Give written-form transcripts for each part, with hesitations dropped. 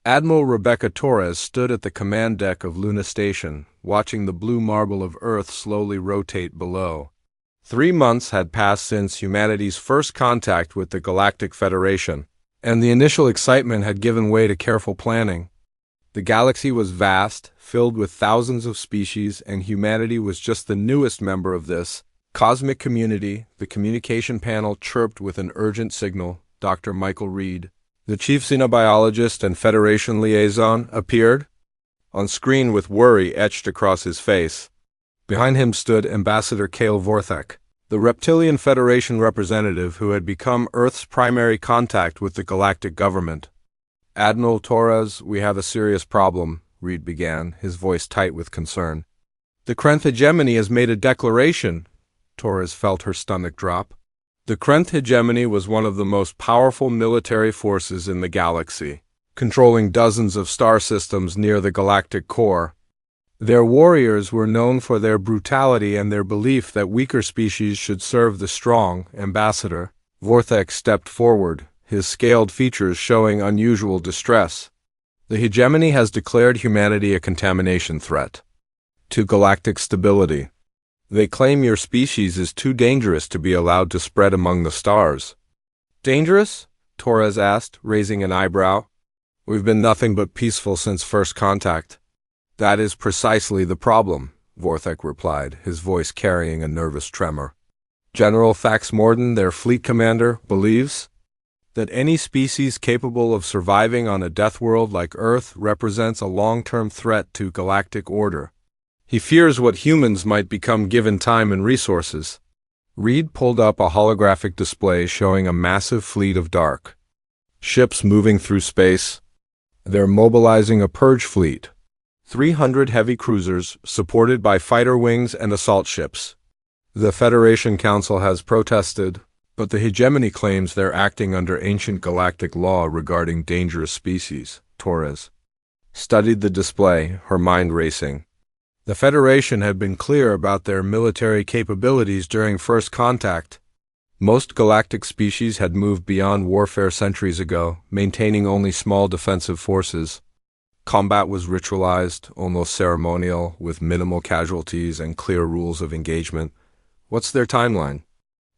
Admiral Rebecca Torres stood at the command deck of Luna Station, watching the blue marble of Earth slowly rotate below. 3 months had passed since humanity's first contact with the Galactic Federation, and the initial excitement had given way to careful planning. The galaxy was vast, filled with thousands of species, and humanity was just the newest member of this cosmic community. The communication panel chirped with an urgent signal. Dr. Michael Reed, the chief xenobiologist and Federation liaison, appeared on screen with worry etched across his face. Behind him stood Ambassador Kale Vorthek, the Reptilian Federation representative who had become Earth's primary contact with the galactic government. Admiral Torres, we have a serious problem, Reed began, his voice tight with concern. The Krenth hegemony has made a declaration. Torres felt her stomach drop. The Krenth hegemony was one of the most powerful military forces in the galaxy, controlling dozens of star systems near the galactic core. Their warriors were known for their brutality and their belief that weaker species should serve the strong. Ambassador Vorthek stepped forward, his scaled features showing unusual distress. The hegemony has declared humanity a contamination threat to galactic stability. They claim your species is too dangerous to be allowed to spread among the stars. Dangerous? Torres asked, raising an eyebrow. We've been nothing but peaceful since first contact. That is precisely the problem, Vorthek replied, his voice carrying a nervous tremor. General Fax Morden, their fleet commander, believes that any species capable of surviving on a death world like Earth represents a long-term threat to galactic order. He fears what humans might become given time and resources. Reed pulled up a holographic display showing a massive fleet of dark ships moving through space. They're mobilizing a purge fleet. 300 heavy cruisers, supported by fighter wings and assault ships. The Federation Council has protested, but the hegemony claims they're acting under ancient galactic law regarding dangerous species. Torres studied the display, her mind racing. The Federation had been clear about their military capabilities during first contact. Most galactic species had moved beyond warfare centuries ago, maintaining only small defensive forces. Combat was ritualized, almost ceremonial, with minimal casualties and clear rules of engagement. What's their timeline?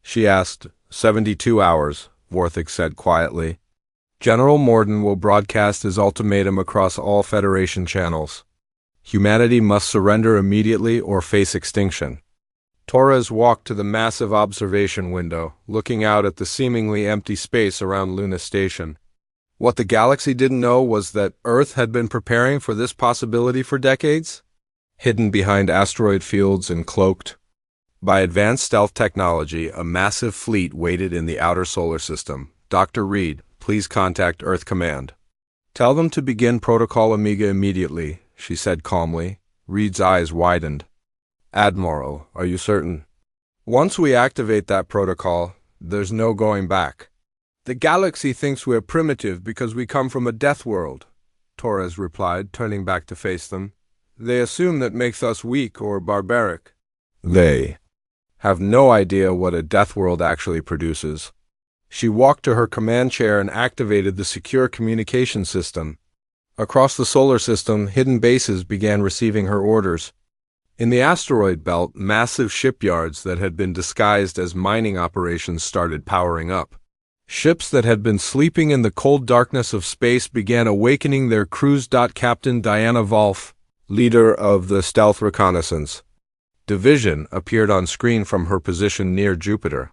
She asked. 72 hours, Vorthek said quietly. General Morden will broadcast his ultimatum across all Federation channels. Humanity must surrender immediately or face extinction. Torres walked to the massive observation window, looking out at the seemingly empty space around Luna Station. What the galaxy didn't know was that Earth had been preparing for this possibility for decades, hidden behind asteroid fields and cloaked by advanced stealth technology. A massive fleet waited in the outer solar system. Dr. Reed, please contact Earth Command. Tell them to begin Protocol Omega immediately, she said calmly. Reed's eyes widened. Admiral, are you certain? Once we activate that protocol, there's no going back. The galaxy thinks we're primitive because we come from a death world, Torres replied, turning back to face them. They assume that makes us weak or barbaric. They have no idea what a death world actually produces. She walked to her command chair and activated the secure communication system. Across the solar system, hidden bases began receiving her orders. In the asteroid belt, massive shipyards that had been disguised as mining operations started powering up. Ships that had been sleeping in the cold darkness of space began awakening their crews. Captain Diana Wolf, leader of the Stealth Reconnaissance Division, appeared on screen from her position near Jupiter.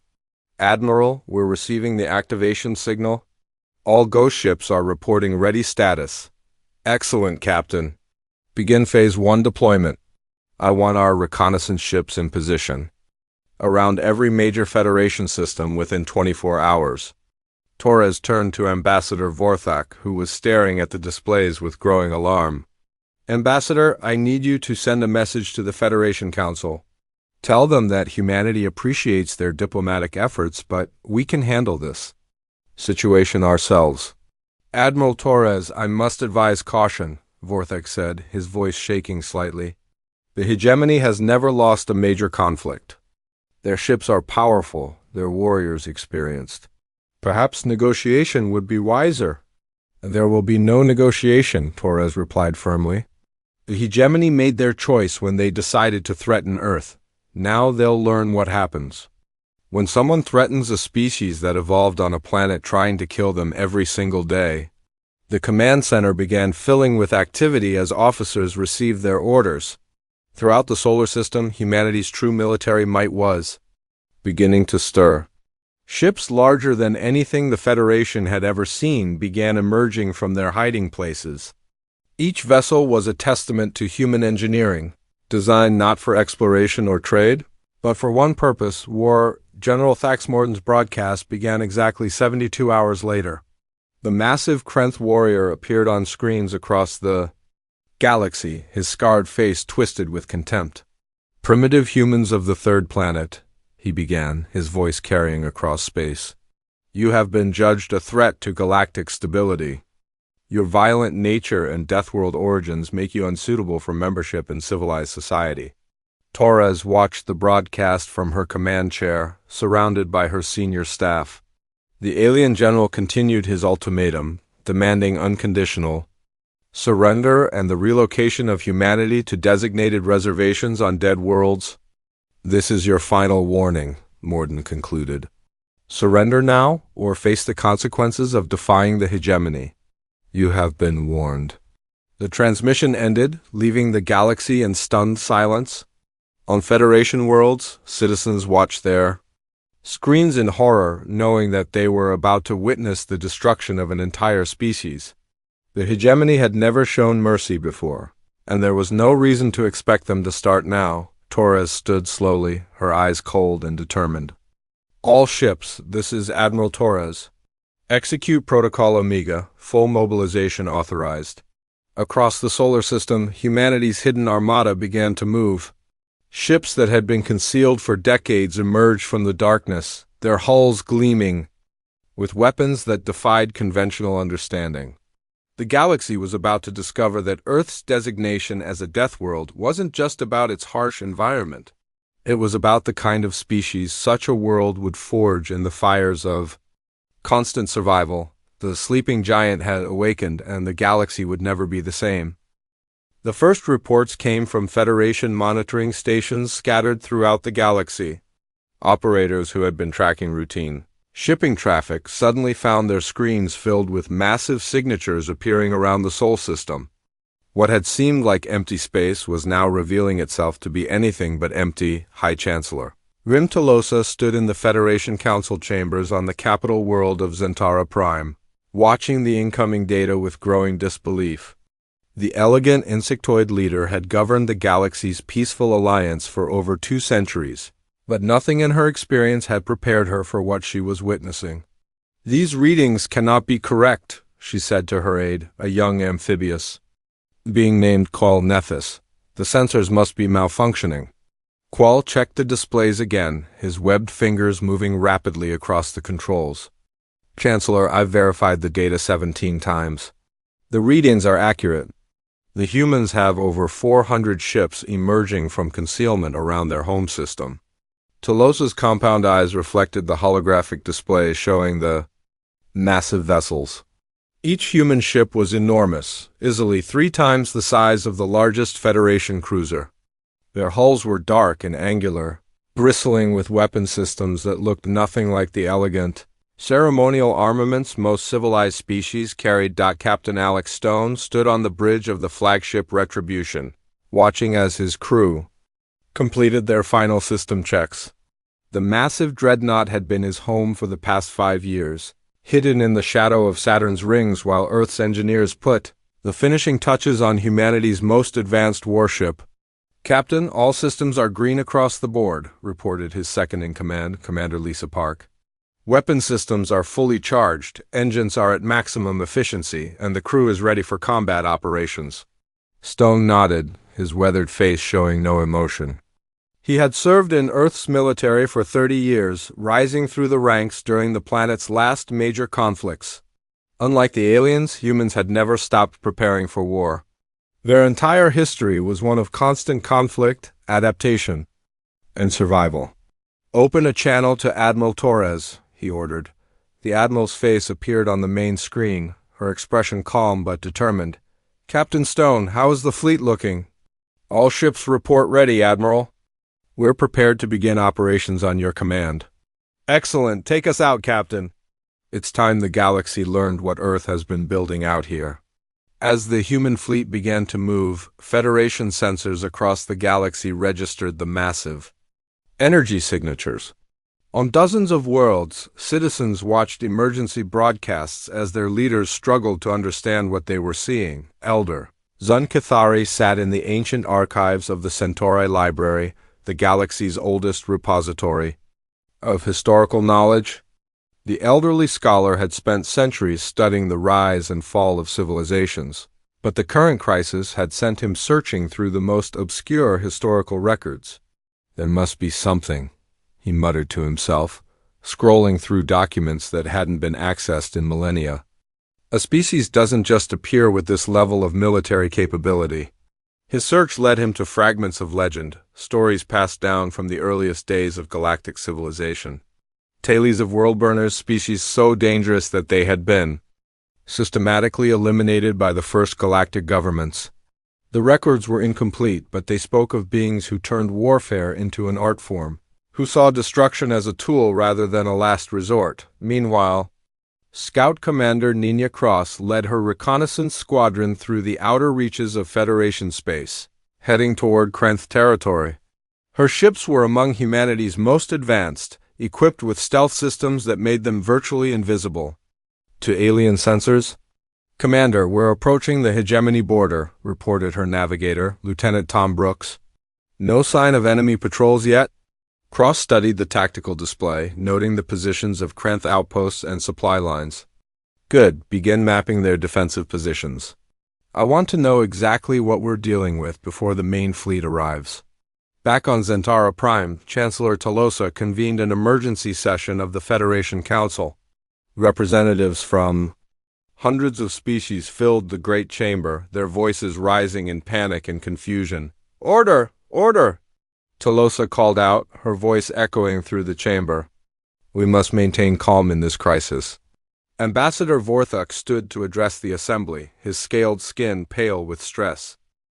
Admiral, we're receiving the activation signal. All ghost ships are reporting ready status. Excellent, Captain. Begin Phase 1 deployment. I want our reconnaissance ships in position around every major Federation system within 24 hours. Torres turned to Ambassador Vorthek, who was staring at the displays with growing alarm. Ambassador, I need you to send a message to the Federation Council. Tell them that humanity appreciates their diplomatic efforts, but we can handle this situation ourselves. Admiral Torres, I must advise caution, Vorthek said, his voice shaking slightly. The hegemony has never lost a major conflict. Their ships are powerful, their warriors experienced. Perhaps negotiation would be wiser. There will be no negotiation, Torres replied firmly. The hegemony made their choice when they decided to threaten Earth. Now they'll learn what happens. When someone threatens a species that evolved on a planet trying to kill them every single day, the command center began filling with activity as officers received their orders. Throughout the solar system, humanity's true military might was beginning to stir. Ships larger than anything the Federation had ever seen began emerging from their hiding places. Each vessel was a testament to human engineering, designed not for exploration or trade, but for one purpose: war. General Thaxmorton's broadcast began exactly 72 hours later. The massive Krenth warrior appeared on screens across the galaxy, his scarred face twisted with contempt. "Primitive humans of the third planet," he began, his voice carrying across space. "You have been judged a threat to galactic stability. Your violent nature and Deathworld origins make you unsuitable for membership in civilized society." Torres watched the broadcast from her command chair, surrounded by her senior staff. The alien general continued his ultimatum, demanding unconditional surrender and the relocation of humanity to designated reservations on dead worlds. "This is your final warning," Morden concluded. "Surrender now, or face the consequences of defying the hegemony. You have been warned." The transmission ended, leaving the galaxy in stunned silence. On Federation worlds, citizens watched their screens in horror, knowing that they were about to witness the destruction of an entire species. The hegemony had never shown mercy before, and there was no reason to expect them to start now. Torres stood slowly, her eyes cold and determined. "All ships, this is Admiral Torres. Execute Protocol Omega, full mobilization authorized." Across the solar system, humanity's hidden armada began to move. Ships that had been concealed for decades emerged from the darkness, their hulls gleaming with weapons that defied conventional understanding. The galaxy was about to discover that Earth's designation as a death world wasn't just about its harsh environment. It was about the kind of species such a world would forge in the fires of constant survival. The sleeping giant had awakened, and the galaxy would never be the same. The first reports came from Federation monitoring stations scattered throughout the galaxy. Operators who had been tracking routine shipping traffic suddenly found their screens filled with massive signatures appearing around the Sol system. What had seemed like empty space was now revealing itself to be anything but empty. High Chancellor Rim Tolosa stood in the Federation Council chambers on the capital world of Zentara Prime, watching the incoming data with growing disbelief. The elegant insectoid leader had governed the galaxy's peaceful alliance for over 2 centuries, but nothing in her experience had prepared her for what she was witnessing. "These readings cannot be correct," she said to her aide, a young amphibious being named Qual Nethys. "The sensors must be malfunctioning." Qual checked the displays again, his webbed fingers moving rapidly across the controls. "Chancellor, I've verified the data 17 times. The readings are accurate. The humans have over 400 ships emerging from concealment around their home system." Tolosa's compound eyes reflected the holographic display showing the massive vessels. Each human ship was enormous, easily 3 times the size of the largest Federation cruiser. Their hulls were dark and angular, bristling with weapon systems that looked nothing like the elegant ceremonial armaments most civilized species carried. Captain Alex Stone stood on the bridge of the flagship Retribution, watching as his crew completed their final system checks. The massive dreadnought had been his home for the past 5 years, hidden in the shadow of Saturn's rings while Earth's engineers put the finishing touches on humanity's most advanced warship. "Captain, all systems are green across the board," reported his second-in-command, Commander Lisa Park. "Weapon systems are fully charged, engines are at maximum efficiency, and the crew is ready for combat operations." Stone nodded, his weathered face showing no emotion. He had served in Earth's military for 30 years, rising through the ranks during the planet's last major conflicts. Unlike the aliens, humans had never stopped preparing for war. Their entire history was one of constant conflict, adaptation, and survival. "Open a channel to Admiral Torres," he ordered. The Admiral's face appeared on the main screen, her expression calm but determined. "Captain Stone, how is the fleet looking?" "All ships report ready, Admiral. We're prepared to begin operations on your command." "Excellent. Take us out, Captain." It's time the galaxy learned what Earth has been building out here. As the human fleet began to move, Federation sensors across the galaxy registered the massive energy signatures. On dozens of worlds, citizens watched emergency broadcasts as their leaders struggled to understand what they were seeing. Elder Zun Cathari sat in the ancient archives of the Centauri Library, the galaxy's oldest repository of historical knowledge. The elderly scholar had spent centuries studying the rise and fall of civilizations, but the current crisis had sent him searching through the most obscure historical records. "There must be something," he muttered to himself, scrolling through documents that hadn't been accessed in millennia. A species doesn't just appear with this level of military capability. His search led him to fragments of legend, stories passed down from the earliest days of galactic civilization. Tales of world-burners, species so dangerous that they had been systematically eliminated by the first galactic governments. The records were incomplete, but they spoke of beings who turned warfare into an art form, who saw destruction as a tool rather than a last resort. Meanwhile, Scout Commander Nina Cross led her reconnaissance squadron through the outer reaches of Federation space, heading toward Krenth territory. Her ships were among humanity's most advanced, equipped with stealth systems that made them virtually invisible to alien sensors. "Commander, we're approaching the hegemony border," reported her navigator, Lieutenant Tom Brooks. "No sign of enemy patrols yet?" Cross studied the tactical display, noting the positions of Krenth outposts and supply lines. "Good. Begin mapping their defensive positions. I want to know exactly what we're dealing with before the main fleet arrives." Back on Zentara Prime, Chancellor Tolosa convened an emergency session of the Federation Council. Representatives from hundreds of species filled the great chamber, their voices rising in panic and confusion. "Order! Order!" Tolosa called out, her voice echoing through the chamber. "We must maintain calm in this crisis." Ambassador Vorthuk stood to address the assembly, his scaled skin pale with stress.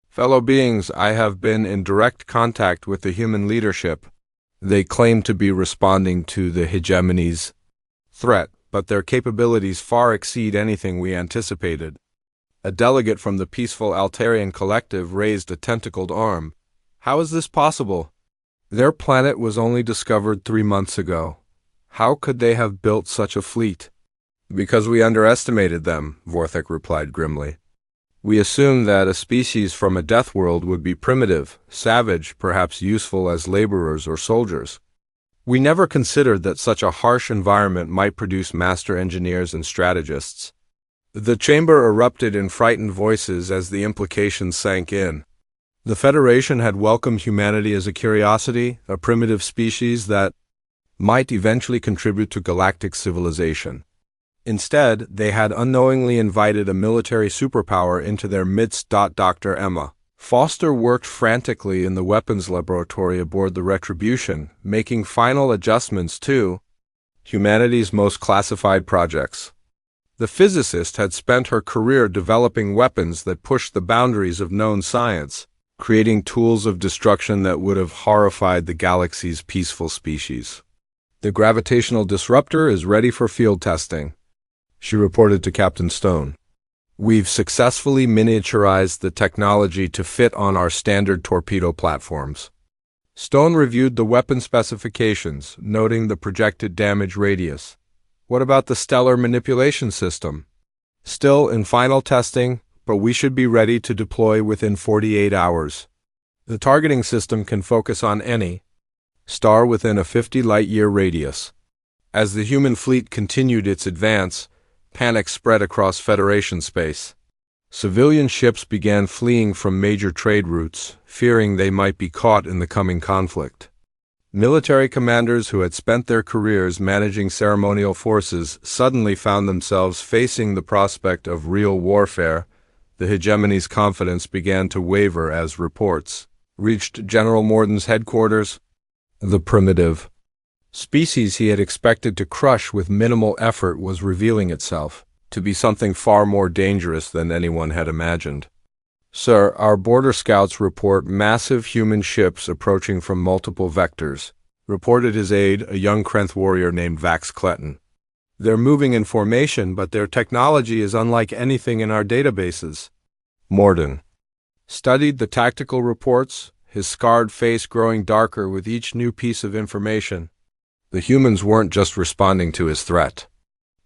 "Fellow beings, I have been in direct contact with the human leadership. They claim to be responding to the hegemony's threat, but their capabilities far exceed anything we anticipated." A delegate from the peaceful Altarian collective raised a tentacled arm. "How is this possible? Their planet was only discovered 3 months ago. How could they have built such a fleet?" "Because we underestimated them," Vorthuk replied grimly. "We assumed that a species from a death world would be primitive, savage, perhaps useful as laborers or soldiers. We never considered that such a harsh environment might produce master engineers and strategists." The chamber erupted in frightened voices as the implications sank in. The Federation had welcomed humanity as a curiosity, a primitive species that might eventually contribute to galactic civilization. Instead, they had unknowingly invited a military superpower into their midst. Dr. Emma Foster worked frantically in the weapons laboratory aboard the Retribution, making final adjustments to humanity's most classified projects. The physicist had spent her career developing weapons that pushed the boundaries of known science, creating tools of destruction that would have horrified the galaxy's peaceful species. "The gravitational disruptor is ready for field testing," she reported to Captain Stone. "We've successfully miniaturized the technology to fit on our standard torpedo platforms." Stone reviewed the weapon specifications, noting the projected damage radius. "What about the stellar manipulation system?" "Still in final testing, but we should be ready to deploy within 48 hours. The targeting system can focus on any star within a 50 light-year radius." As the human fleet continued its advance, panic spread across Federation space. Civilian ships began fleeing from major trade routes, fearing they might be caught in the coming conflict. Military commanders who had spent their careers managing ceremonial forces suddenly found themselves facing the prospect of real warfare. The hegemony's confidence began to waver as reports reached General Morden's headquarters. The primitive species he had expected to crush with minimal effort was revealing itself. to be something far more dangerous than anyone had imagined. Sir, our border scouts report massive human ships approaching from multiple vectors, reported his aide, a young Krenth warrior named Vax Cletton. They're moving in formation, but their technology is unlike anything in our databases. Morden studied the tactical reports, his scarred face growing darker with each new piece of information. The humans weren't just responding to his threat.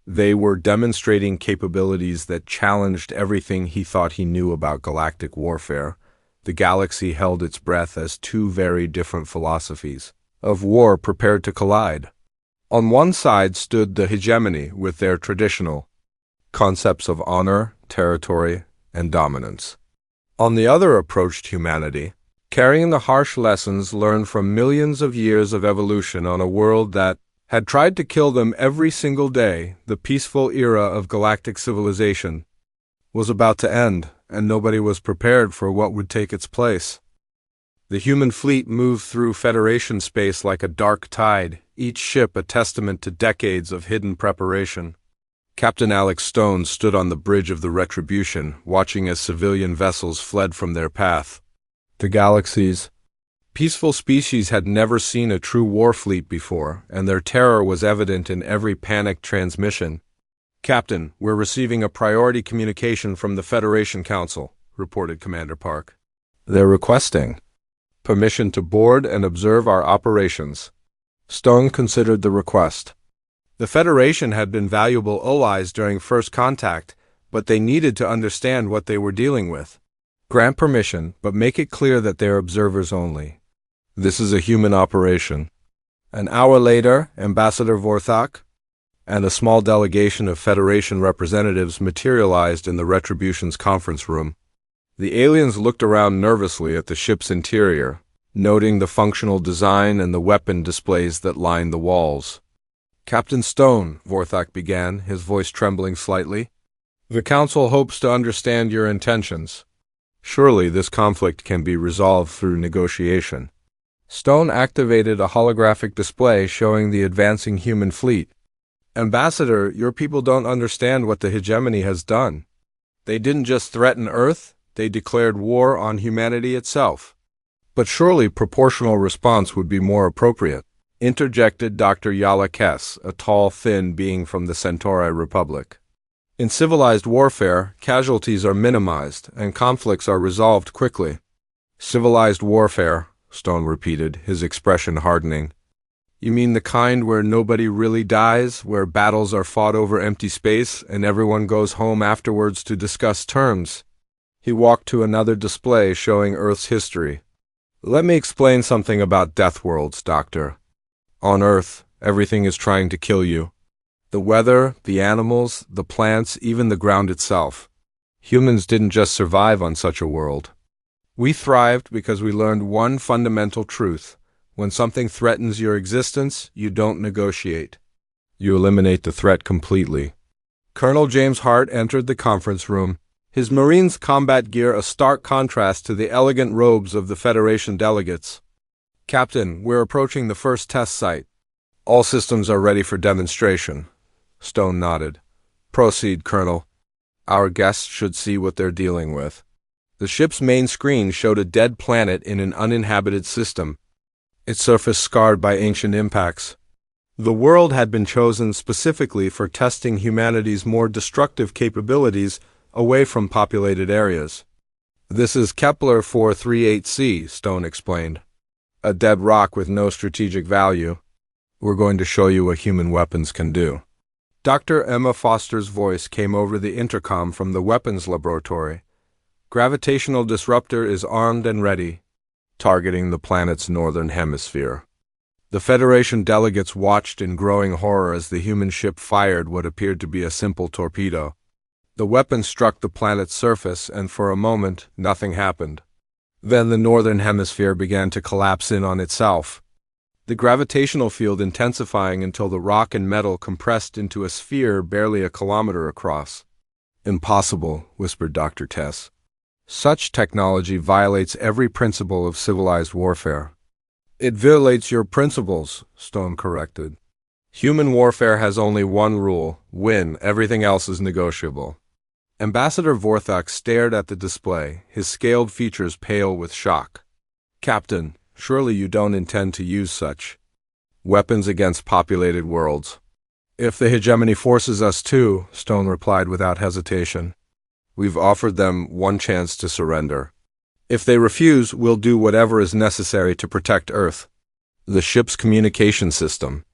They were demonstrating capabilities that challenged everything he thought he knew about galactic warfare. The galaxy held its breath as two very different philosophies of war prepared to collide. On one side stood the hegemony with their traditional concepts of honor, territory, and dominance. On the other approached humanity, carrying the harsh lessons learned from millions of years of evolution on a world that had tried to kill them every single day. The peaceful era of galactic civilization was about to end, and nobody was prepared for what would take its place. The human fleet moved through Federation space like a dark tide, each ship a testament to decades of hidden preparation. Captain Alex Stone stood on the bridge of the Retribution, watching as civilian vessels fled from their path. The galaxy's peaceful species had never seen a true war fleet before, and their terror was evident in every panicked transmission. "Captain, we're receiving a priority communication from the Federation Council," reported Commander Park. "They're requesting permission to board and observe our operations." Stone considered the request. The Federation had been valuable allies during first contact, but they needed to understand what they were dealing with. "Grant permission, but make it clear that they're observers only. This is a human operation." An hour later, Ambassador Vorthak and a small delegation of Federation representatives materialized in the Retribution's conference room. The aliens looked around nervously at the ship's interior, noting the functional design and the weapon displays that lined the walls. "Captain Stone," Vorthak began, his voice trembling slightly, "the Council hopes to understand your intentions. Surely this conflict can be resolved through negotiation." Stone activated a holographic display showing the advancing human fleet. "Ambassador, your people don't understand what the hegemony has done. They didn't just threaten Earth, they declared war on humanity itself." "But surely proportional response would be more appropriate," interjected Dr. Yala Kess, a tall, thin being from the Centauri Republic. "In civilized warfare, casualties are minimized, and conflicts are resolved quickly." "Civilized warfare," Stone repeated, his expression hardening. "You mean the kind where nobody really dies, where battles are fought over empty space, and everyone goes home afterwards to discuss terms?" He walked to another display showing Earth's history. "Let me explain something about Deathworlds, Doctor. On Earth, everything is trying to kill you. The weather, the animals, the plants, even the ground itself. Humans didn't just survive on such a world. We thrived because we learned one fundamental truth. When something threatens your existence, you don't negotiate. You eliminate the threat completely." Colonel James Hart entered the conference room, his Marines' combat gear a stark contrast to the elegant robes of the Federation delegates. "Captain, we're approaching the first test site. All systems are ready for demonstration." Stone nodded. "Proceed, Colonel. Our guests should see what they're dealing with." The ship's main screen showed a dead planet in an uninhabited system, its surface scarred by ancient impacts. The world had been chosen specifically for testing humanity's more destructive capabilities away from populated areas. "This is Kepler 438c, Stone explained. "A dead rock with no strategic value. We're going to show you what human weapons can do." Dr. Emma Foster's voice came over the intercom from the weapons laboratory. "Gravitational disruptor is armed and ready, targeting the planet's northern hemisphere." The Federation delegates watched in growing horror as the human ship fired what appeared to be a simple torpedo. The weapon struck the planet's surface, and for a moment, nothing happened. Then the northern hemisphere began to collapse in on itself, the gravitational field intensifying until the rock and metal compressed into a sphere barely a kilometer across. "Impossible," whispered Dr. Tess. "Such technology violates every principle of civilized warfare." "It violates your principles," Stone corrected. Human warfare has only one rule: win, everything else is negotiable. Ambassador Vorthak stared at the display, his scaled features pale with shock. Captain, surely you don't intend to use such weapons against populated worlds. If the hegemony forces us to, Stone replied without hesitation, we've offered them one chance to surrender. If they refuse, we'll do whatever is necessary to protect Earth. The ship's communication system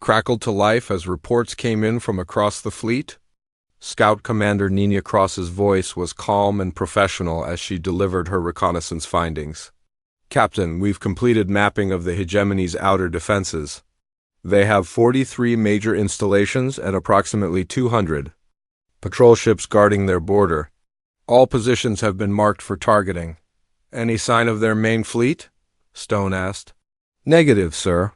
crackled to life as reports came in from across the fleet. Scout Commander Nina Cross's voice was calm and professional as she delivered her reconnaissance findings. Captain, we've completed mapping of the hegemony's outer defenses. They have 43 major installations and approximately 200 patrol ships guarding their border. All positions have been marked for targeting. Any sign of their main fleet? Stone asked. Negative, sir.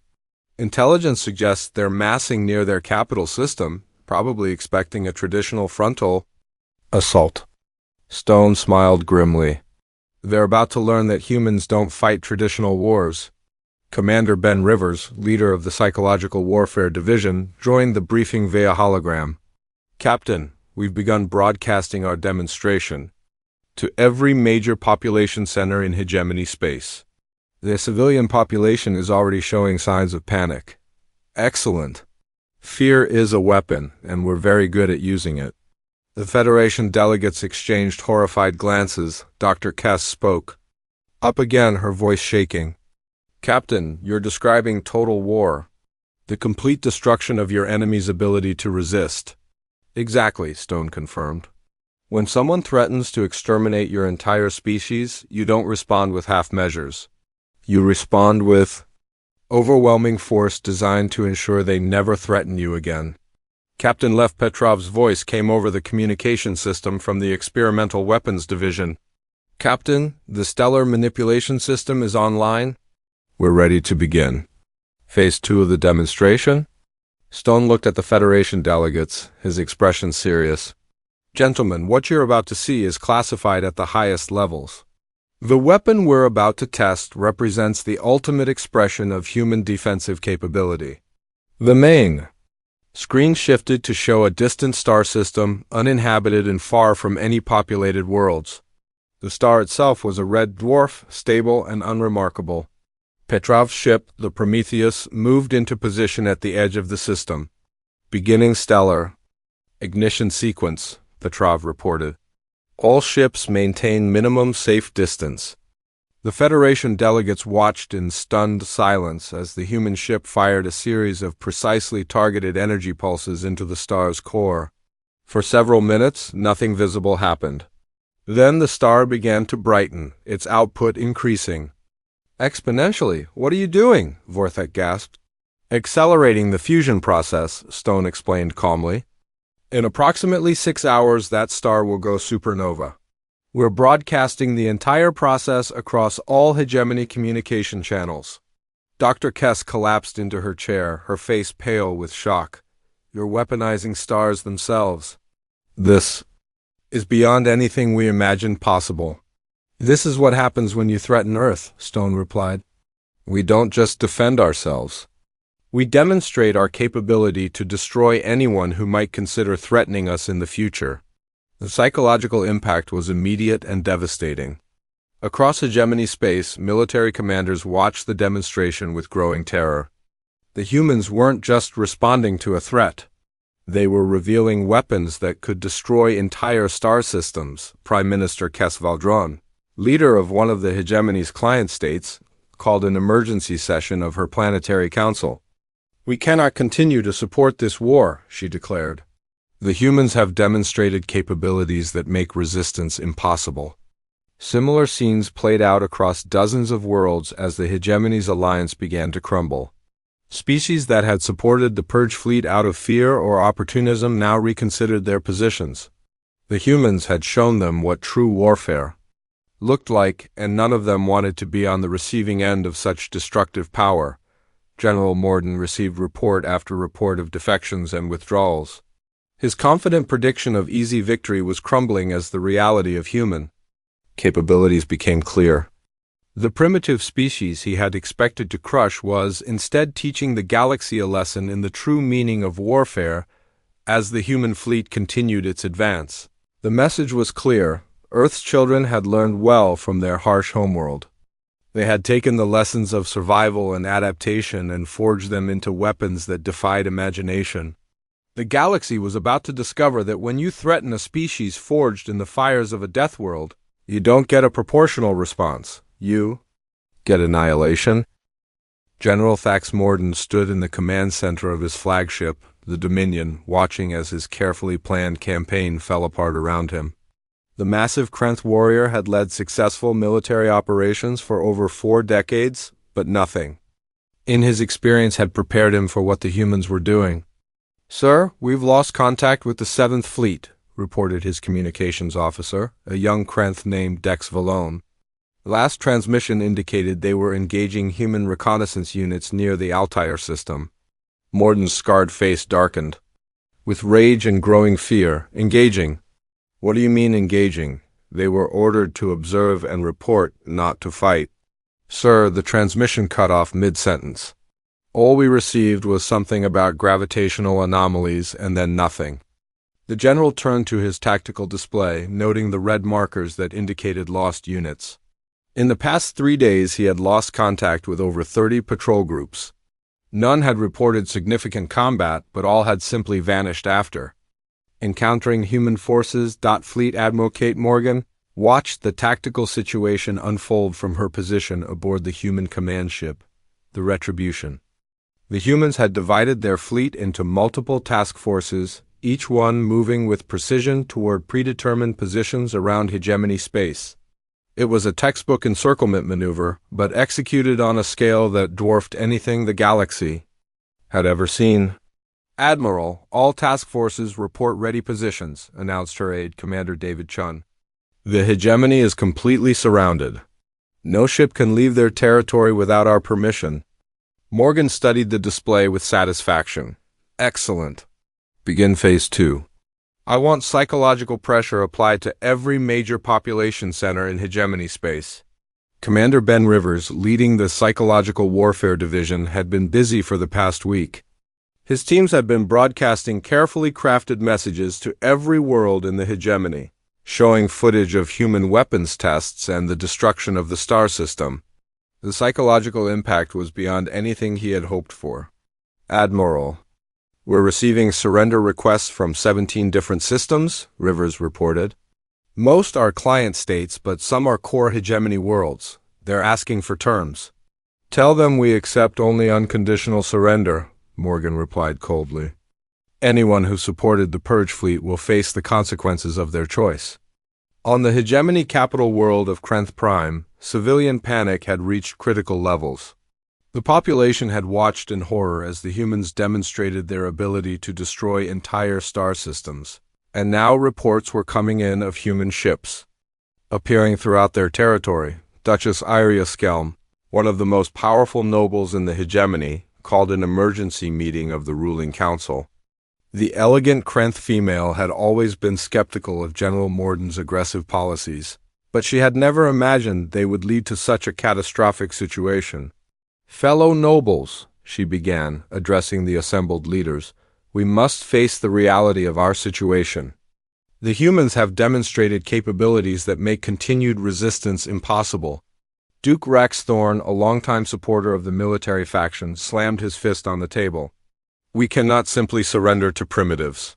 Intelligence suggests they're massing near their capital system, probably expecting a traditional frontal assault. Stone smiled grimly. They're about to learn that humans don't fight traditional wars. Commander Ben Rivers, leader of the Psychological Warfare Division, joined the briefing via hologram. Captain, we've begun broadcasting our demonstration to every major population center in hegemony space. The civilian population is already showing signs of panic. Excellent. Fear is a weapon, and we're very good at using it. The Federation delegates exchanged horrified glances. Dr. Kess spoke. Up again, her voice shaking. Captain, you're describing total war. The complete destruction of your enemy's ability to resist. Exactly, Stone confirmed. When someone threatens to exterminate your entire species, you don't respond with half measures. You respond with overwhelming force designed to ensure they never threaten you again. Captain Lev Petrov's voice came over the communication system from the Experimental Weapons Division. Captain, the stellar manipulation system is online. We're ready to begin. Phase 2 of the demonstration? Stone looked at the Federation delegates, his expression serious. Gentlemen, what you're about to see is classified at the highest levels. The weapon we're about to test represents the ultimate expression of human defensive capability. The main screen shifted to show a distant star system, uninhabited and far from any populated worlds. The star itself was a red dwarf, stable and unremarkable. Petrov's ship, the Prometheus, moved into position at the edge of the system. Beginning stellar ignition sequence, Petrov reported. All ships maintain minimum safe distance. The Federation delegates watched in stunned silence as the human ship fired a series of precisely targeted energy pulses into the star's core. For several minutes, nothing visible happened. Then the star began to brighten, its output increasing. Exponentially, what are you doing? Vorthak gasped. Accelerating the fusion process, Stone explained calmly. In approximately 6 hours, that star will go supernova. We're broadcasting the entire process across all hegemony communication channels. Dr. Kess collapsed into her chair, her face pale with shock. You're weaponizing stars themselves. This is beyond anything we imagined possible. This is what happens when you threaten Earth, Stone replied. We don't just defend ourselves. We demonstrate our capability to destroy anyone who might consider threatening us in the future. The psychological impact was immediate and devastating. Across hegemony space, military commanders watched the demonstration with growing terror. The humans weren't just responding to a threat. They were revealing weapons that could destroy entire star systems, Prime Minister Kes Valdron, leader of one of the hegemony's client states, called an emergency session of her planetary council. We cannot continue to support this war, she declared. The humans have demonstrated capabilities that make resistance impossible. Similar scenes played out across dozens of worlds as the hegemony's alliance began to crumble. Species that had supported the Purge fleet out of fear or opportunism now reconsidered their positions. The humans had shown them what true warfare looked like, and none of them wanted to be on the receiving end of such destructive power. General Morden received report after report of defections and withdrawals. His confident prediction of easy victory was crumbling as the reality of human capabilities became clear. The primitive species he had expected to crush was instead teaching the galaxy a lesson in the true meaning of warfare as the human fleet continued its advance. The message was clear: Earth's children had learned well from their harsh homeworld. They had taken the lessons of survival and adaptation and forged them into weapons that defied imagination. The galaxy was about to discover that when you threaten a species forged in the fires of a death world, you don't get a proportional response. You get annihilation. General Thax Morden stood in the command center of his flagship, the Dominion, watching as his carefully planned campaign fell apart around him. The massive Krenth warrior had led successful military operations for over 4 decades, but nothing in his experience had prepared him for what the humans were doing. "Sir, we've lost contact with the 7th Fleet," reported his communications officer, a young Krenth named Dex Valone. Last transmission indicated they were engaging human reconnaissance units near the Altair system. Morden's scarred face darkened. With rage and growing fear, engaging? What do you mean engaging? They were ordered to observe and report, not to fight. Sir, the transmission cut off mid-sentence. All we received was something about gravitational anomalies and then nothing. The general turned to his tactical display, noting the red markers that indicated lost units. In the past 3 days, he had lost contact with over 30 patrol groups. None had reported significant combat, but all had simply vanished after. Encountering human forces. Fleet Admiral Kate Morgan watched the tactical situation unfold from her position aboard the human command ship, the Retribution. The humans had divided their fleet into multiple task forces, each one moving with precision toward predetermined positions around hegemony space. It was a textbook encirclement maneuver, but executed on a scale that dwarfed anything the galaxy had ever seen. "Admiral, all task forces report ready positions," announced her aide, Commander David Chun. "The hegemony is completely surrounded. No ship can leave their territory without our permission." Morgan studied the display with satisfaction. "Excellent. Begin Phase 2. I want psychological pressure applied to every major population center in hegemony space." Commander Ben Rivers, leading the Psychological Warfare Division, had been busy for the past week. His teams had been broadcasting carefully crafted messages to every world in the hegemony, showing footage of human weapons tests and the destruction of the star system. The psychological impact was beyond anything he had hoped for. "Admiral, we're receiving surrender requests from 17 different systems," Rivers reported. "Most are client states, but some are core hegemony worlds. They're asking for terms." "Tell them we accept only unconditional surrender," Morgan replied coldly. "Anyone who supported the Purge Fleet will face the consequences of their choice." On the hegemony capital world of Krenth Prime, civilian panic had reached critical levels. The population had watched in horror as the humans demonstrated their ability to destroy entire star systems, and now reports were coming in of human ships appearing throughout their territory. Duchess Iria Skelm, one of the most powerful nobles in the hegemony, called an emergency meeting of the ruling council. The elegant Krenth female had always been skeptical of General Morden's aggressive policies, but she had never imagined they would lead to such a catastrophic situation. "Fellow nobles," she began, addressing the assembled leaders, "we must face the reality of our situation. The humans have demonstrated capabilities that make continued resistance impossible." Duke Rex Thorne, a longtime supporter of the military faction, slammed his fist on the table. "We cannot simply surrender to primitives.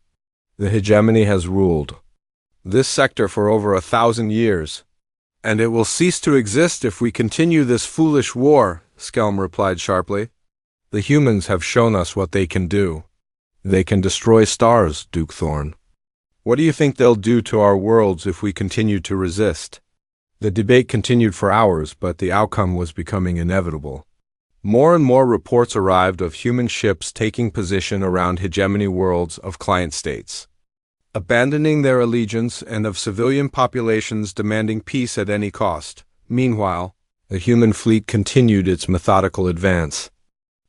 The hegemony has ruled this sector for over 1,000 years, and it will cease to exist if we continue this foolish war," Skelm replied sharply. "The humans have shown us what they can do. They can destroy stars, Duke Thorne. What do you think they'll do to our worlds if we continue to resist?" The debate continued for hours, but the outcome was becoming inevitable. More and more reports arrived of human ships taking position around hegemony worlds of client states, abandoning their allegiance, and of civilian populations demanding peace at any cost. Meanwhile, the human fleet continued its methodical advance.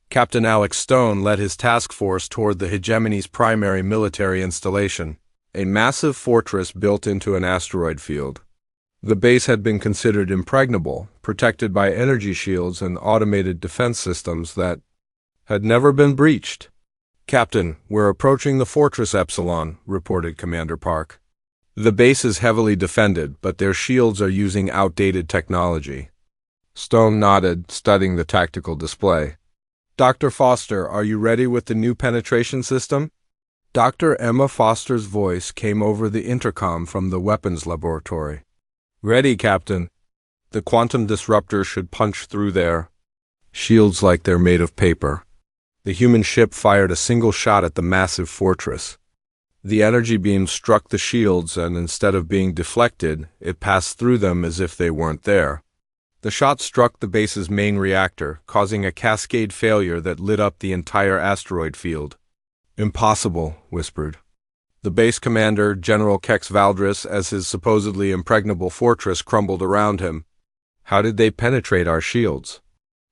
Captain Alex Stone led his task force toward the hegemony's primary military installation, a massive fortress built into an asteroid field. The base had been considered impregnable, protected by energy shields and automated defense systems that had never been breached. "Captain, we're approaching the Fortress Epsilon," reported Commander Park. "The base is heavily defended, but their shields are using outdated technology." Stone nodded, studying the tactical display. "Dr. Foster, are you ready with the new penetration system?" Dr. Emma Foster's voice came over the intercom from the weapons laboratory. "Ready, Captain. The quantum disruptor should punch through their shields like they're made of paper." The human ship fired a single shot at the massive fortress. The energy beam struck the shields, and instead of being deflected, it passed through them as if they weren't there. The shot struck the base's main reactor, causing a cascade failure that lit up the entire asteroid field. "Impossible," whispered the base commander, General Kex Valdris, as his supposedly impregnable fortress crumbled around him. "How did they penetrate our shields?"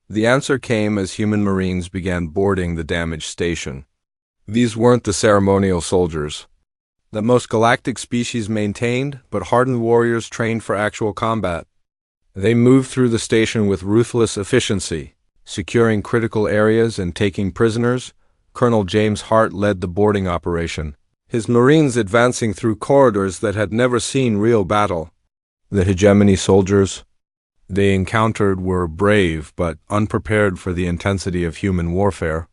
The answer came as human Marines began boarding the damaged station. These weren't the ceremonial soldiers that most galactic species maintained, but hardened warriors trained for actual combat. They moved through the station with ruthless efficiency, securing critical areas and taking prisoners. Colonel James Hart led the boarding operation, his Marines advancing through corridors that had never seen real battle. The hegemony soldiers they encountered were brave but unprepared for the intensity of human warfare.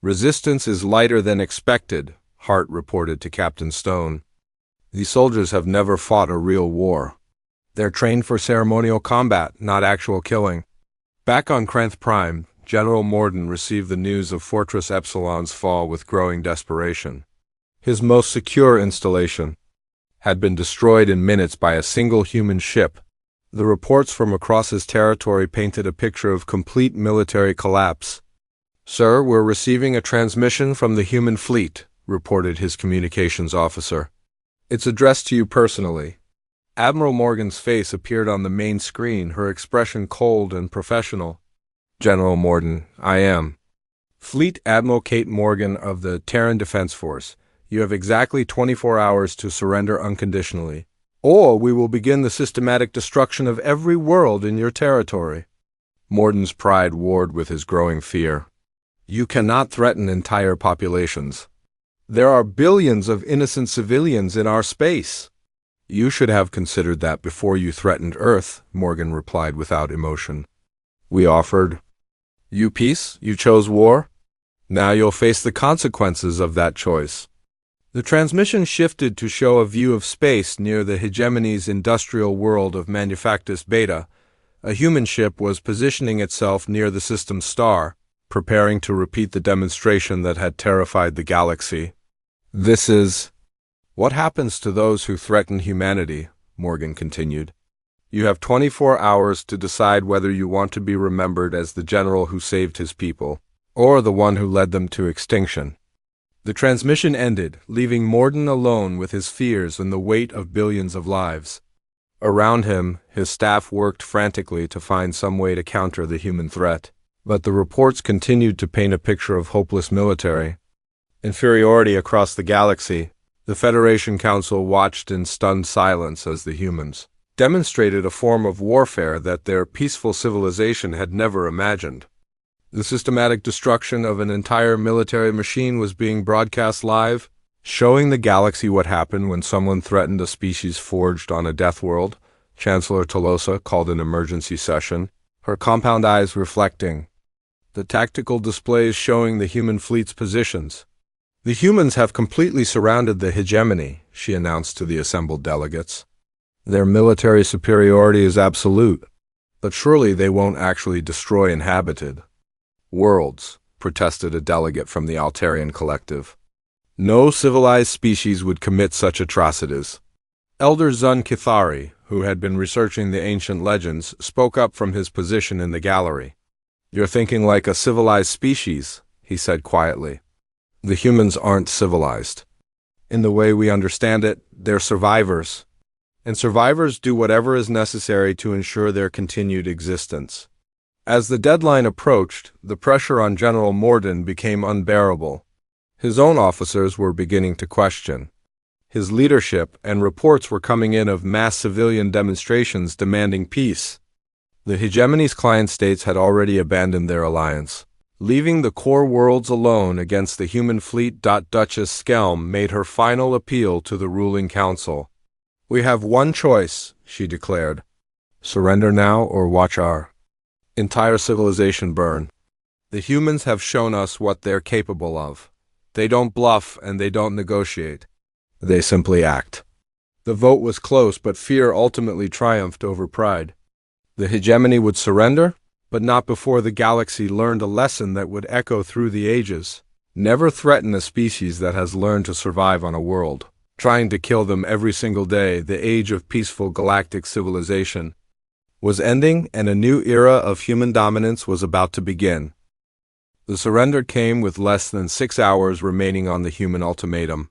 "Resistance is lighter than expected," Hart reported to Captain Stone. "These soldiers have never fought a real war. They're trained for ceremonial combat, not actual killing." Back on Krenth Prime, General Morden received the news of Fortress Epsilon's fall with growing desperation. His most secure installation had been destroyed in minutes by a single human ship. The reports from across his territory painted a picture of complete military collapse. "Sir, we're receiving a transmission from the human fleet," reported his communications officer. "It's addressed to you personally." Admiral Morgan's face appeared on the main screen, her expression cold and professional. "General Morden, I am Fleet Admiral Kate Morgan of the Terran Defense Force. You have exactly 24 hours to surrender unconditionally, or we will begin the systematic destruction of every world in your territory." Morden's pride warred with his growing fear. "You cannot threaten entire populations. There are billions of innocent civilians in our space." "You should have considered that before you threatened Earth," Morgan replied without emotion. "We offered you peace. You chose war. Now you'll face the consequences of that choice." The transmission shifted to show a view of space near the hegemony's industrial world of Manufactus Beta. A human ship was positioning itself near the system's star, preparing to repeat the demonstration that had terrified the galaxy. "This is what happens to those who threaten humanity," Morgan continued. "You have 24 hours to decide whether you want to be remembered as the general who saved his people, or the one who led them to extinction." The transmission ended, leaving Morden alone with his fears and the weight of billions of lives. Around him, his staff worked frantically to find some way to counter the human threat, but the reports continued to paint a picture of hopeless military inferiority across the galaxy. The Federation Council watched in stunned silence as the humans demonstrated a form of warfare that their peaceful civilization had never imagined. The systematic destruction of an entire military machine was being broadcast live, showing the galaxy what happened when someone threatened a species forged on a death world. Chancellor Tolosa called an emergency session, her compound eyes reflecting the tactical displays showing the human fleet's positions. "The humans have completely surrounded the hegemony," she announced to the assembled delegates. "Their military superiority is absolute, but surely they won't actually destroy inhabited worlds," protested a delegate from the Altarian Collective. "No civilized species would commit such atrocities." Elder Zun Kithari, who had been researching the ancient legends, spoke up from his position in the gallery. "You're thinking like a civilized species," he said quietly. "The humans aren't civilized. In the way we understand it, they're survivors. And survivors do whatever is necessary to ensure their continued existence." As the deadline approached, the pressure on General Morden became unbearable. His own officers were beginning to question his leadership, and reports were coming in of mass civilian demonstrations demanding peace. The hegemony's client states had already abandoned their alliance, leaving the core worlds alone against the human fleet. Duchess Skelm made her final appeal to the ruling council. "We have one choice," she declared. "Surrender now or watch our entire civilization burn. The humans have shown us what they're capable of. They don't bluff and they don't negotiate. They simply act." The vote was close, but fear ultimately triumphed over pride. The hegemony would surrender, but not before the galaxy learned a lesson that would echo through the ages. Never threaten a species that has learned to survive on a world trying to kill them every single day. The age of peaceful galactic civilization was ending, and a new era of human dominance was about to begin. The surrender came with less than 6 hours remaining on the human ultimatum.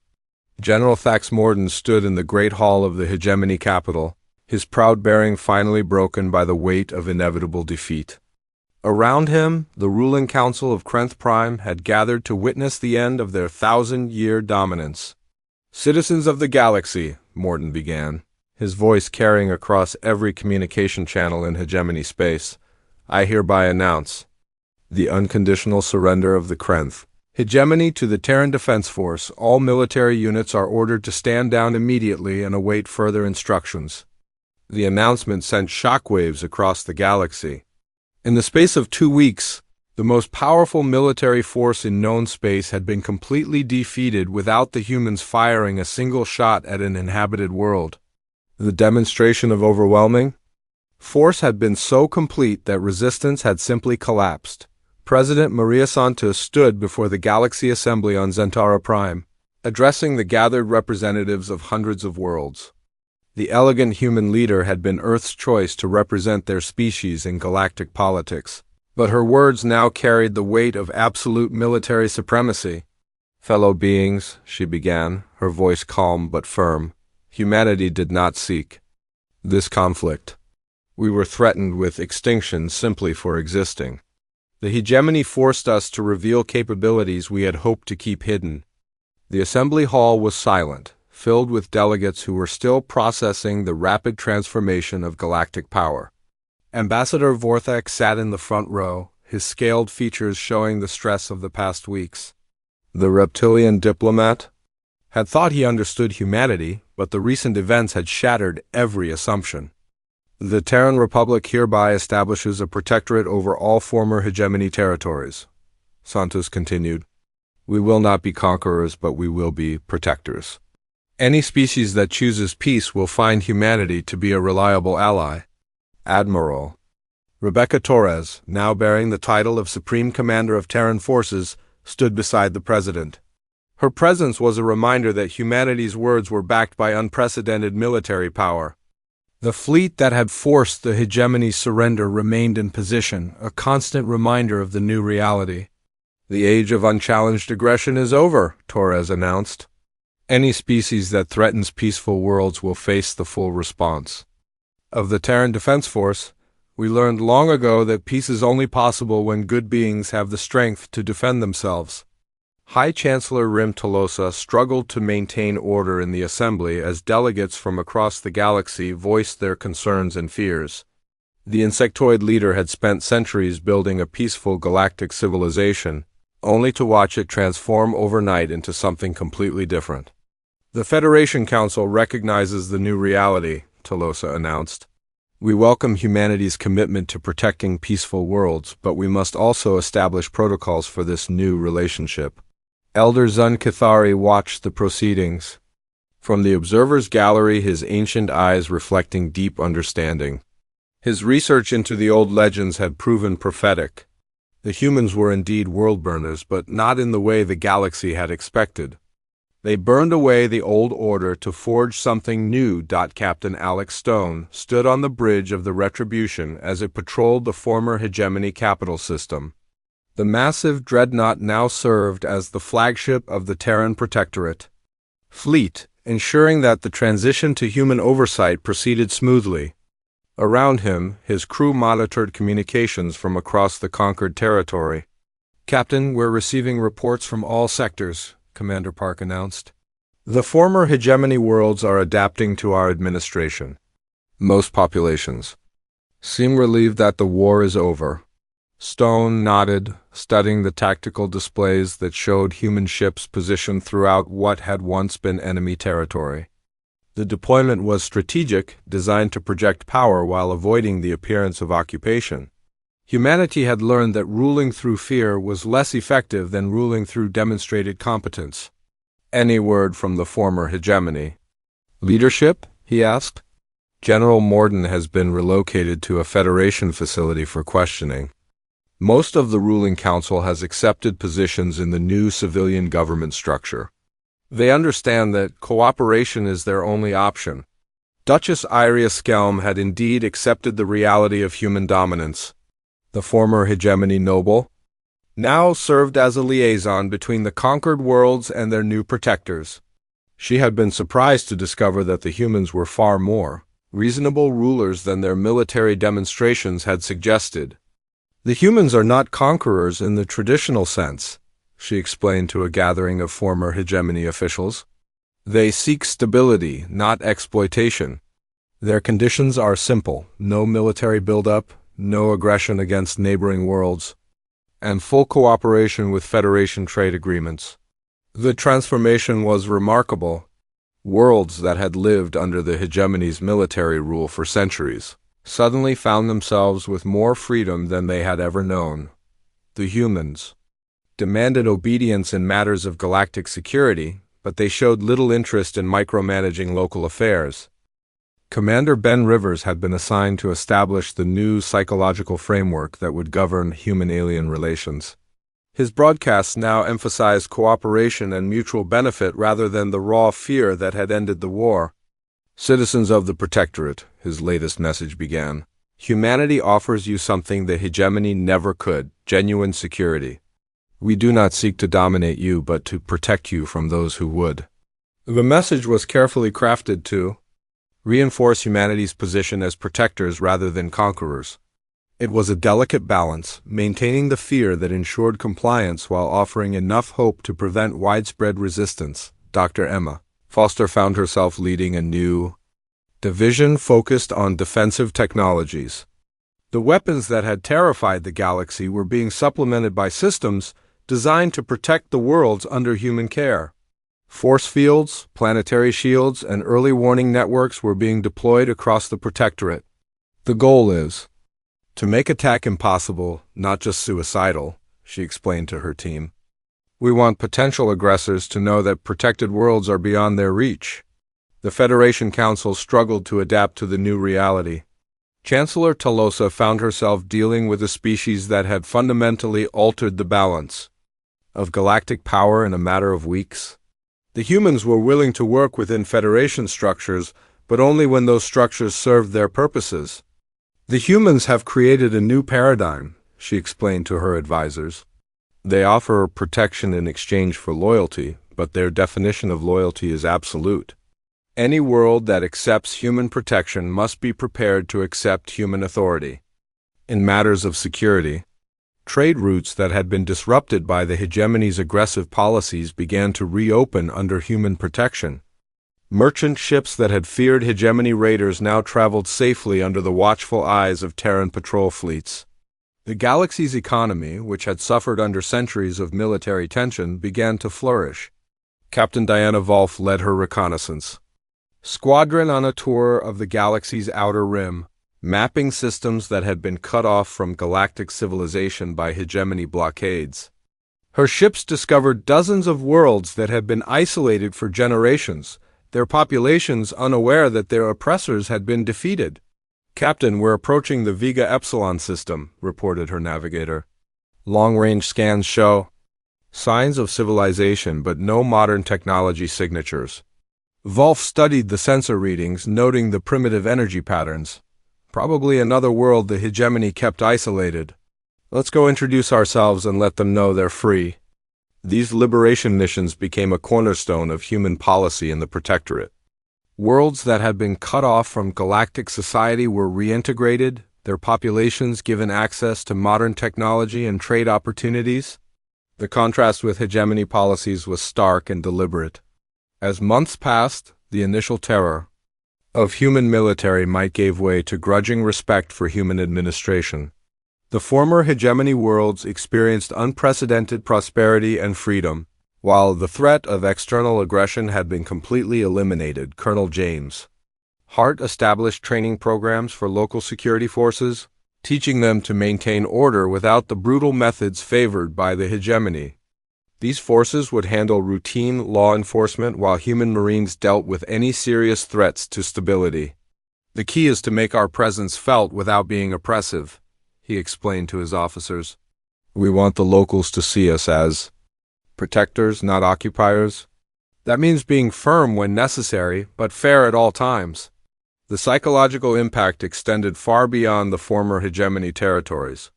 General Thax Morden stood in the great hall of the hegemony capital, his proud bearing finally broken by the weight of inevitable defeat. Around him, the ruling council of Krenth Prime had gathered to witness the end of their 1,000-year dominance. "Citizens of the galaxy," Morden began, his voice carrying across every communication channel in hegemony space, "I hereby announce the unconditional surrender of the Krenth hegemony to the Terran Defense Force. All military units are ordered to stand down immediately and await further instructions." The announcement sent shockwaves across the galaxy. In the space of 2 weeks, the most powerful military force in known space had been completely defeated without the humans firing a single shot at an inhabited world. The demonstration of overwhelming force had been so complete that resistance had simply collapsed. President Maria Santos stood before the Galaxy Assembly on Zentara Prime, addressing the gathered representatives of hundreds of worlds. The elegant human leader had been Earth's choice to represent their species in galactic politics, but her words now carried the weight of absolute military supremacy. "Fellow beings," she began, her voice calm but firm, "humanity did not seek this conflict. We were threatened with extinction simply for existing. The hegemony forced us to reveal capabilities we had hoped to keep hidden." The assembly hall was silent, filled with delegates who were still processing the rapid transformation of galactic power. Ambassador Vorthak sat in the front row, his scaled features showing the stress of the past weeks. The reptilian diplomat had thought he understood humanity, but the recent events had shattered every assumption. "The Terran Republic hereby establishes a protectorate over all former hegemony territories," Santos continued. "We will not be conquerors, but we will be protectors. Any species that chooses peace will find humanity to be a reliable ally." Admiral Rebecca Torres, now bearing the title of Supreme Commander of Terran Forces, stood beside the President. Her presence was a reminder that humanity's words were backed by unprecedented military power. The fleet that had forced the hegemony's surrender remained in position, a constant reminder of the new reality. "The age of unchallenged aggression is over," Torres announced. "Any species that threatens peaceful worlds will face the full response." Of the Terran Defense Force, we learned long ago that peace is only possible when good beings have the strength to defend themselves. High Chancellor Rim Tolosa struggled to maintain order in the assembly as delegates from across the galaxy voiced their concerns and fears. The insectoid leader had spent centuries building a peaceful galactic civilization, only to watch it transform overnight into something completely different. "The Federation Council recognizes the new reality," Tolosa announced. "We welcome humanity's commitment to protecting peaceful worlds, but we must also establish protocols for this new relationship." Elder Zun Cathari watched the proceedings. From the observer's gallery, his ancient eyes reflecting deep understanding. His research into the old legends had proven prophetic. The humans were indeed world burners, but not in the way the galaxy had expected. They burned away the old order to forge something new. Captain Alex Stone stood on the bridge of the Retribution as it patrolled the former hegemony capital system. The massive dreadnought now served as the flagship of the Terran Protectorate fleet, ensuring that the transition to human oversight proceeded smoothly. Around him, his crew monitored communications from across the conquered territory. "Captain, we're receiving reports from all sectors," Commander Park announced. The former hegemony worlds are adapting to our administration. Most populations seem relieved that the war is over. Stone nodded, studying the tactical displays that showed human ships positioned throughout what had once been enemy territory. The deployment was strategic, designed to project power while avoiding the appearance of occupation. Humanity had learned that ruling through fear was less effective than ruling through demonstrated competence. Any word from the former hegemony? Leadership? He asked. General Morden has been relocated to a Federation facility for questioning. Most of the ruling council has accepted positions in the new civilian government structure. They understand that cooperation is their only option. Duchess Iria Skelm had indeed accepted the reality of human dominance. The former hegemony noble now served as a liaison between the conquered worlds and their new protectors. She had been surprised to discover that the humans were far more reasonable rulers than their military demonstrations had suggested. The humans are not conquerors in the traditional sense, she explained to a gathering of former hegemony officials. They seek stability, not exploitation. Their conditions are simple: no military buildup, no aggression against neighboring worlds, and full cooperation with Federation trade agreements. The transformation was remarkable. Worlds that had lived under the hegemony's military rule for centuries suddenly found themselves with more freedom than they had ever known. The humans demanded obedience in matters of galactic security, but they showed little interest in micromanaging local affairs. Commander Ben Rivers had been assigned to establish the new psychological framework that would govern human-alien relations. His broadcasts now emphasized cooperation and mutual benefit rather than the raw fear that had ended the war. Citizens of the Protectorate, his latest message began, humanity offers you something the hegemony never could: genuine security. We do not seek to dominate you, but to protect you from those who would. The message was carefully crafted to reinforce humanity's position as protectors rather than conquerors. It was a delicate balance, maintaining the fear that ensured compliance while offering enough hope to prevent widespread resistance. Dr. Emma Foster found herself leading a new division focused on defensive technologies. The weapons that had terrified the galaxy were being supplemented by systems designed to protect the worlds under human care. Force fields, planetary shields, and early warning networks were being deployed across the Protectorate. The goal is to make attack impossible, not just suicidal, she explained to her team. We want potential aggressors to know that protected worlds are beyond their reach. The Federation Council struggled to adapt to the new reality. Chancellor Tolosa found herself dealing with a species that had fundamentally altered the balance of galactic power in a matter of weeks. The humans were willing to work within Federation structures, but only when those structures served their purposes. The humans have created a new paradigm, she explained to her advisors. They offer protection in exchange for loyalty, but their definition of loyalty is absolute. Any world that accepts human protection must be prepared to accept human authority. In matters of security, trade routes that had been disrupted by the hegemony's aggressive policies began to reopen under human protection. Merchant ships that had feared hegemony raiders now traveled safely under the watchful eyes of Terran patrol fleets. The galaxy's economy, which had suffered under centuries of military tension, began to flourish. Captain Diana Wolf led her reconnaissance squadron on a tour of the galaxy's outer rim, mapping systems that had been cut off from galactic civilization by hegemony blockades. Her ships discovered dozens of worlds that had been isolated for generations, their populations unaware that their oppressors had been defeated. Captain, we're approaching the Vega Epsilon system, reported her navigator. Long-range scans show signs of civilization, but no modern technology signatures. Wolf studied the sensor readings, noting the primitive energy patterns. Probably another world the hegemony kept isolated. Let's go introduce ourselves and let them know they're free. These liberation missions became a cornerstone of human policy in the Protectorate. Worlds that had been cut off from galactic society were reintegrated, their populations given access to modern technology and trade opportunities. The contrast with hegemony policies was stark and deliberate. As months passed, the initial terror of human military might gave way to grudging respect for human administration. The former hegemony worlds experienced unprecedented prosperity and freedom, while the threat of external aggression had been completely eliminated. Colonel James Hart established training programs for local security forces, teaching them to maintain order without the brutal methods favored by the hegemony. These forces would handle routine law enforcement while human Marines dealt with any serious threats to stability. "The key is to make our presence felt without being oppressive," he explained to his officers. "We want the locals to see us as protectors, not occupiers. That means being firm when necessary, but fair at all times." The psychological impact extended far beyond the former hegemony territories.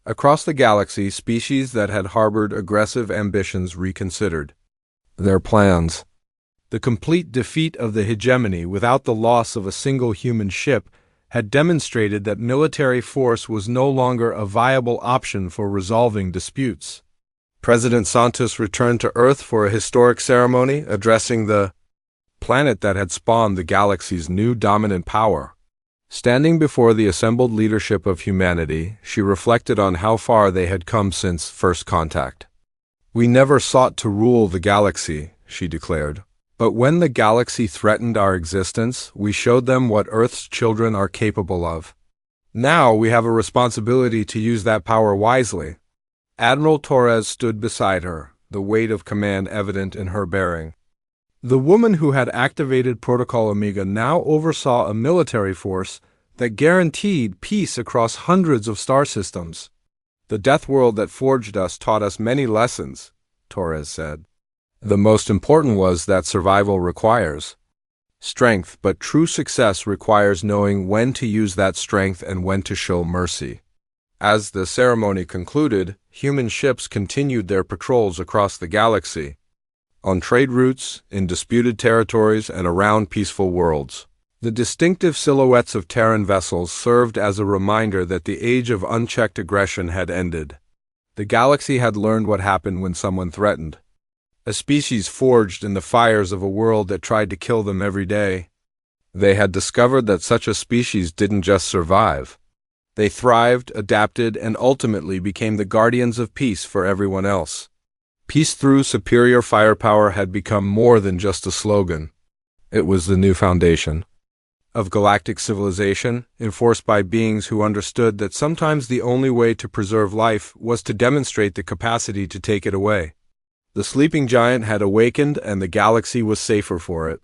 Across the galaxy, species that had harbored aggressive ambitions reconsidered their plans. The complete defeat of the hegemony without the loss of a single human ship had demonstrated that military force was no longer a viable option for resolving disputes. President Santos returned to Earth for a historic ceremony addressing the planet that had spawned the galaxy's new dominant power. Standing before the assembled leadership of humanity, she reflected on how far they had come since first contact. "We never sought to rule the galaxy," she declared. "But when the galaxy threatened our existence, we showed them what Earth's children are capable of. Now we have a responsibility to use that power wisely." Admiral Torres stood beside her, the weight of command evident in her bearing. The woman who had activated Protocol Omega now oversaw a military force that guaranteed peace across hundreds of star systems. "The death world that forged us taught us many lessons," Torres said. "The most important was that survival requires strength, but true success requires knowing when to use that strength and when to show mercy." As the ceremony concluded, human ships continued their patrols across the galaxy, on trade routes, in disputed territories, and around peaceful worlds. The distinctive silhouettes of Terran vessels served as a reminder that the age of unchecked aggression had ended. The galaxy had learned what happened when someone threatened a species forged in the fires of a world that tried to kill them every day. They had discovered that such a species didn't just survive. They thrived, adapted, and ultimately became the guardians of peace for everyone else. Peace through superior firepower had become more than just a slogan. It was the new foundation of galactic civilization, enforced by beings who understood that sometimes the only way to preserve life was to demonstrate the capacity to take it away. The sleeping giant had awakened, and the galaxy was safer for it.